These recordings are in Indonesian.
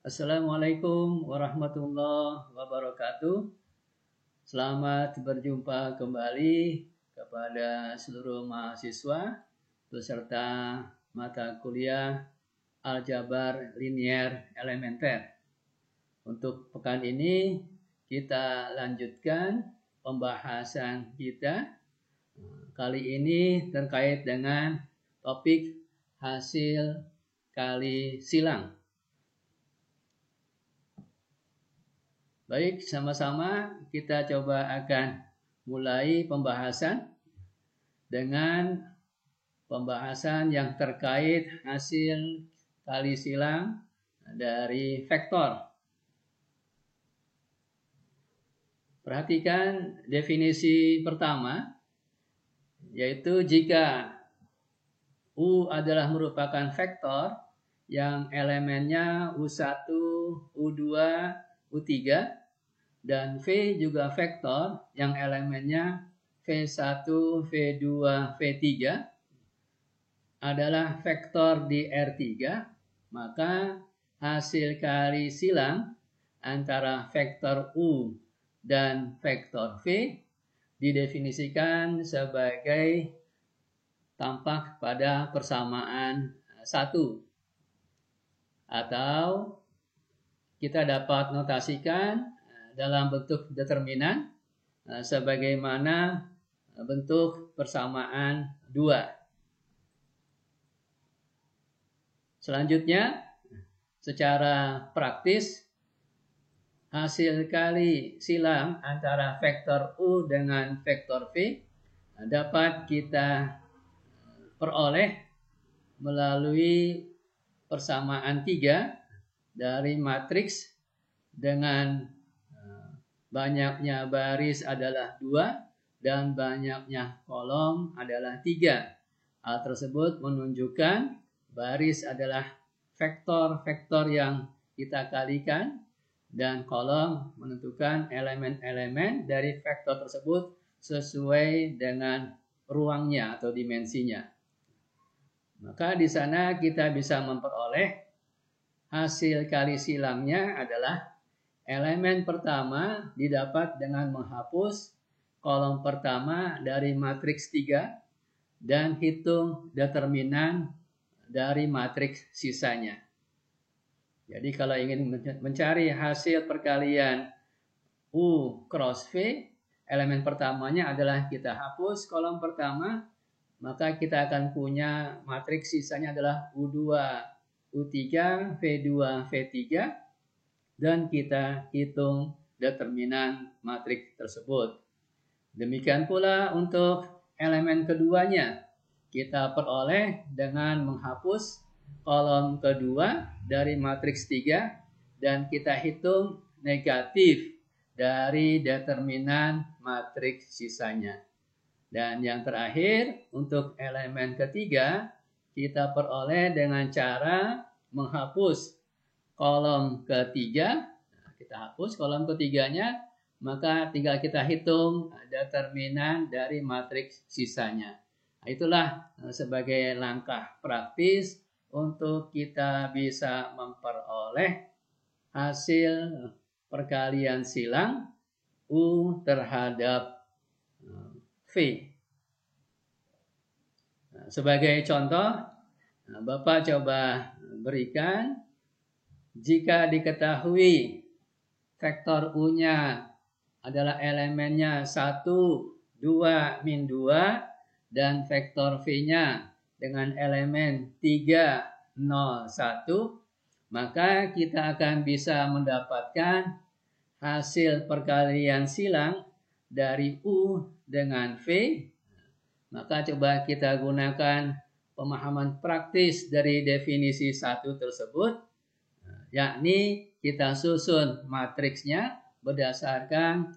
Assalamualaikum warahmatullahi wabarakatuh. Selamat berjumpa kembali kepada seluruh mahasiswa beserta mata kuliah Aljabar Linier Elementer. Untuk pekan ini kita lanjutkan pembahasan kita. Kali ini terkait dengan topik hasil kali silang. Baik, sama-sama kita coba akan mulai pembahasan dengan pembahasan yang terkait hasil kali silang dari vektor. Perhatikan definisi pertama, yaitu jika U adalah merupakan vektor yang elemennya U1, U2, U3, dan V juga vektor yang elemennya V1, V2, V3 adalah vektor di R3, maka hasil kali silang antara vektor U dan vektor V didefinisikan sebagai tampak pada persamaan 1. Atau kita dapat notasikan dalam bentuk determinan sebagaimana bentuk persamaan 2. Selanjutnya, secara praktis hasil kali silang antara vektor U dengan vektor V dapat kita peroleh melalui persamaan 3 dari matriks dengan banyaknya baris adalah 2 dan banyaknya kolom adalah 3. Hal tersebut menunjukkan baris adalah vektor-vektor yang kita kalikan dan kolom menentukan elemen-elemen dari vektor tersebut sesuai dengan ruangnya atau dimensinya. Maka di sana kita bisa memperoleh hasil kali silangnya adalah elemen pertama didapat dengan menghapus kolom pertama dari matriks 3 dan hitung determinan dari matriks sisanya. Jadi kalau ingin mencari hasil perkalian U cross V, elemen pertamanya adalah kita hapus kolom pertama, maka kita akan punya matriks sisanya adalah U2, U3, V2, V3, dan kita hitung determinan matriks tersebut. Demikian pula untuk elemen keduanya, kita peroleh dengan menghapus kolom kedua dari matriks 3 dan kita hitung negatif dari determinan matriks sisanya. Dan yang terakhir, untuk elemen ketiga, kita peroleh dengan cara menghapus kolom ketiga. Kita hapus kolom ketiganya, maka tinggal kita hitung determinan dari matriks sisanya. Itulah sebagai langkah praktis untuk kita bisa memperoleh hasil perkalian silang U terhadap V. Sebagai contoh, Bapak coba berikan, jika diketahui vektor U-nya adalah elemennya 1, 2, min 2, dan vektor V-nya dengan elemen 3, 0, 1, maka kita akan bisa mendapatkan hasil perkalian silang dari U dengan V. Maka coba kita gunakan pemahaman praktis dari definisi 1 tersebut, yakni kita susun matriksnya berdasarkan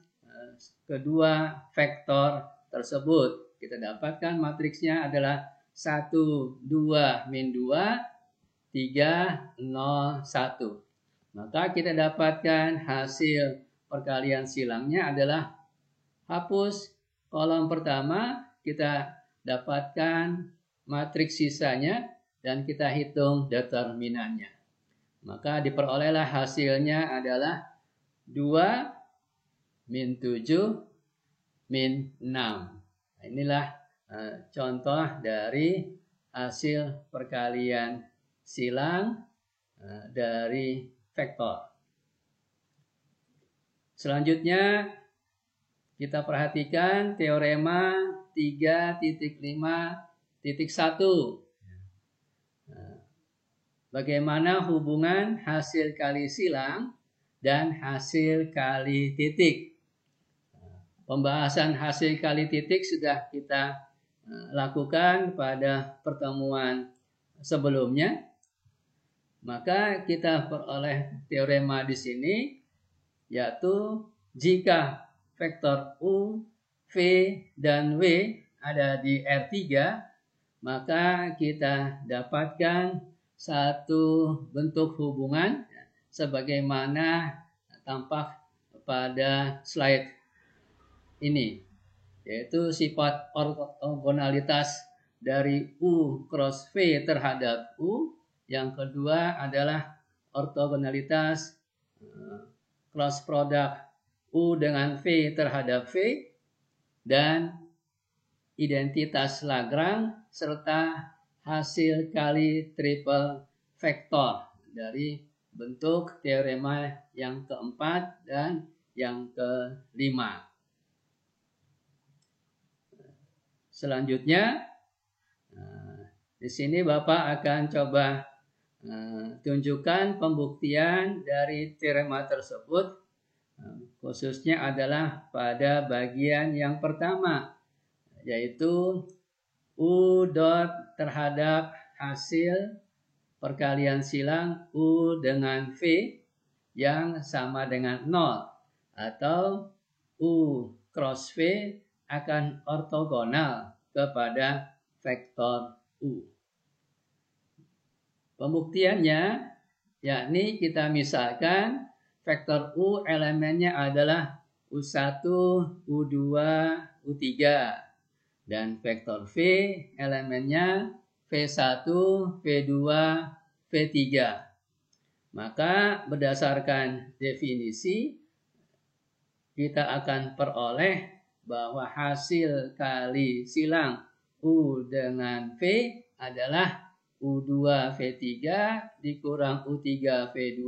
kedua vektor tersebut. Kita dapatkan matriksnya adalah 1, 2, min 2, 3, 0, 1. Maka kita dapatkan hasil perkalian silangnya adalah hapus kolom pertama, kita dapatkan matriks sisanya dan kita hitung determinannya. Maka diperolehlah hasilnya adalah 2 min 7 min 6. Nah, inilah contoh dari hasil perkalian silang dari vektor. Selanjutnya kita perhatikan teorema 3.5.1. Bagaimana hubungan hasil kali silang dan hasil kali titik. Pembahasan hasil kali titik sudah kita lakukan pada pertemuan sebelumnya. Maka kita peroleh teorema di sini, yaitu jika vektor U, V, dan W ada di R3, maka kita dapatkan satu bentuk hubungan sebagaimana tampak pada slide ini, yaitu sifat ortogonalitas dari U cross V terhadap U. Yang kedua adalah ortogonalitas cross product U dengan V terhadap V, dan identitas Lagrange serta hasil kali triple vektor dari bentuk teorema yang keempat dan yang kelima. Selanjutnya, di sini Bapak akan coba tunjukkan pembuktian dari teorema tersebut, khususnya adalah pada bagian yang pertama, yaitu U dot terhadap hasil perkalian silang U dengan V yang sama dengan 0, atau U cross V akan ortogonal kepada vektor U. Pembuktiannya yakni kita misalkan vektor U elemennya adalah U1, U2, U3, dan vektor V elemennya V1, V2, V3. Maka berdasarkan definisi kita akan peroleh bahwa hasil kali silang U dengan V adalah U2 V3 dikurang U3 V2.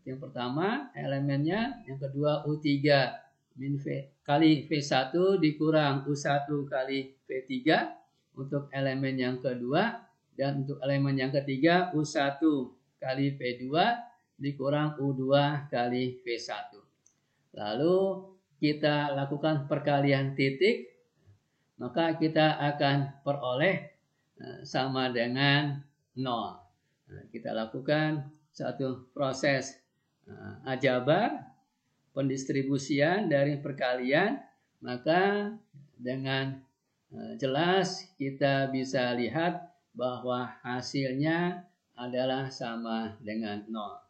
Yang pertama elemennya, yang kedua U3 min V kali V1 dikurang U1 kali V3 untuk elemen yang kedua, dan untuk elemen yang ketiga U1 kali V2 dikurang U2 kali V1. Lalu kita lakukan perkalian titik, maka kita akan peroleh sama dengan 0. Kita lakukan satu proses aljabar, pendistribusian dari perkalian, maka dengan jelas kita bisa lihat bahwa hasilnya adalah sama dengan 0.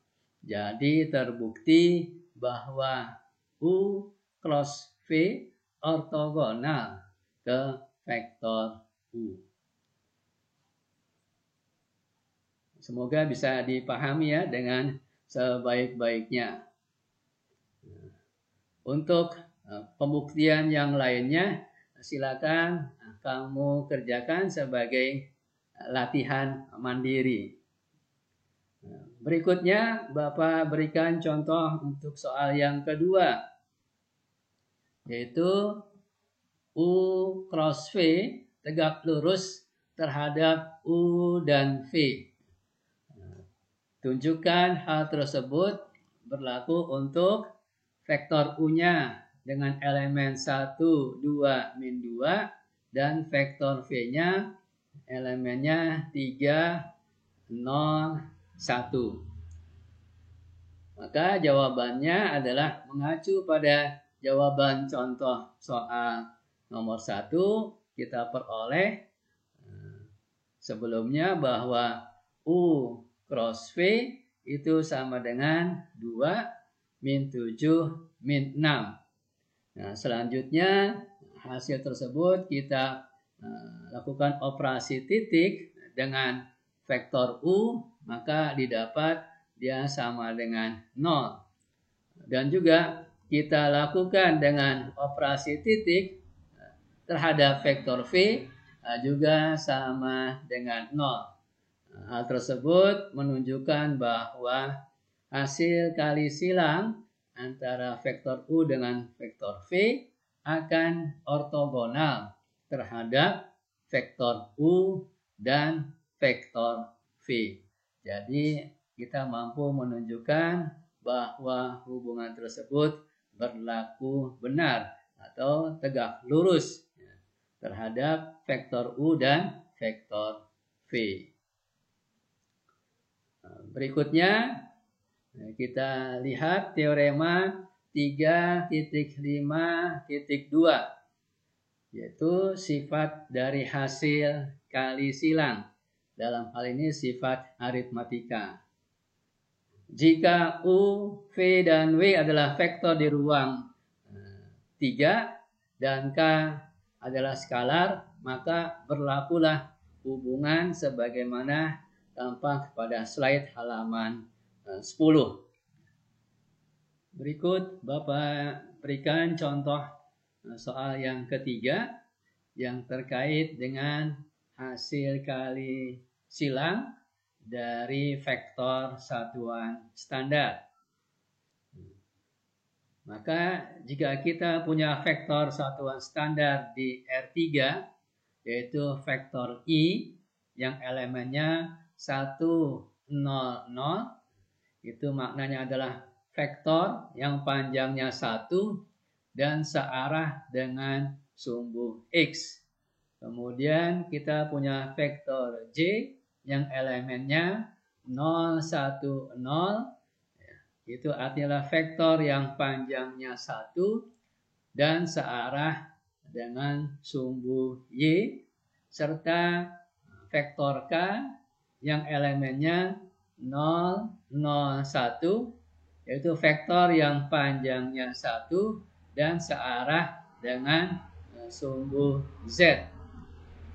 Jadi terbukti bahwa U cross V ortogonal ke vektor U. Semoga bisa dipahami ya dengan sebaik-baiknya. Untuk pembuktian yang lainnya, silakan kamu kerjakan sebagai latihan mandiri. Berikutnya, Bapak berikan contoh untuk soal yang kedua, yaitu U cross V tegak lurus terhadap U dan V. Tunjukkan hal tersebut berlaku untuk vektor U-nya dengan elemen 1, 2, min 2, dan vektor V-nya elemennya 3, 0, 1. Maka jawabannya adalah mengacu pada jawaban contoh soal nomor 1, kita peroleh sebelumnya bahwa U cross V itu sama dengan 2 min 7 min 6. Nah, selanjutnya hasil tersebut kita lakukan operasi titik dengan vektor U, maka didapat dia sama dengan 0. Dan juga kita lakukan dengan operasi titik terhadap vektor V juga sama dengan 0. Hal tersebut menunjukkan bahwa hasil kali silang antara vektor U dengan vektor V akan ortogonal terhadap vektor U dan vektor V. Jadi kita mampu menunjukkan bahwa hubungan tersebut berlaku benar atau tegak lurus terhadap vektor U dan vektor V. Berikutnya kita lihat teorema 3.5.2, yaitu sifat dari hasil kali silang. Dalam hal ini sifat aritmatika. Jika U, V, dan W adalah vektor di ruang 3 dan K adalah skalar, maka berlakulah hubungan sebagaimana tampak pada slide halaman 10. Berikut Bapak berikan contoh soal yang ketiga yang terkait dengan hasil kali silang dari vektor satuan standar. Maka jika kita punya vektor satuan standar di R3, yaitu vektor I yang elemennya 1, 0, 0, itu maknanya adalah vektor yang panjangnya 1 dan searah dengan sumbu X. Kemudian kita punya vektor J yang elemennya 0, 1, 0. Itu artinya vektor yang panjangnya 1 dan searah dengan sumbu Y, serta vektor K yang elemennya 0, 0, 1, yaitu vektor yang panjangnya 1 dan searah dengan sumbu Z.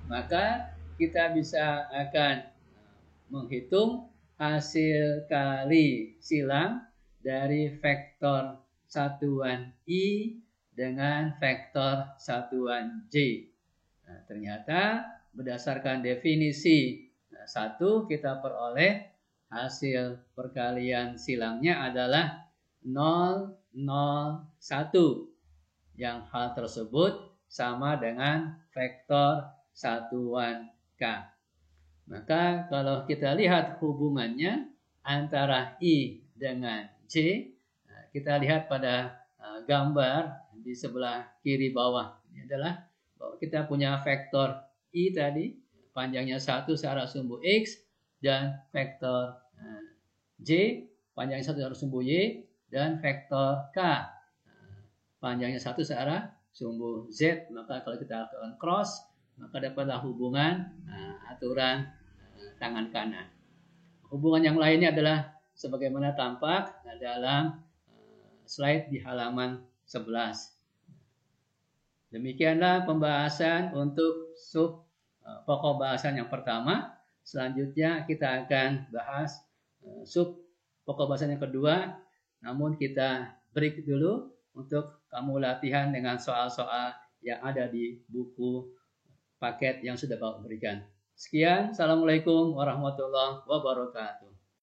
Maka kita bisa akan menghitung hasil kali silang dari vektor satuan I dengan vektor satuan J. Nah, ternyata berdasarkan definisi 1 kita peroleh hasil perkalian silangnya adalah 0, 0, 1. Yang hal tersebut sama dengan vektor satuan K. Maka kalau kita lihat hubungannya antara I dengan J, kita lihat pada gambar di sebelah kiri bawah. Ini adalah bahwa kita punya vektor I tadi, panjangnya 1 searah sumbu X, dan vektor J, panjangnya 1 searah sumbu Y, dan vektor K, panjangnya 1 searah sumbu Z. Maka kalau kita lakukan cross, maka dapatlah hubungan aturan tangan kanan. Hubungan yang lainnya adalah sebagaimana tampak dalam slide di halaman 11. Demikianlah pembahasan untuk sub pokok bahasan yang pertama. Selanjutnya kita akan bahas sub pokok bahasan yang kedua. Namun kita break dulu untuk kamu latihan dengan soal-soal yang ada di buku paket yang sudah Bapak berikan. Sekian, Assalamualaikum warahmatullahi wabarakatuh.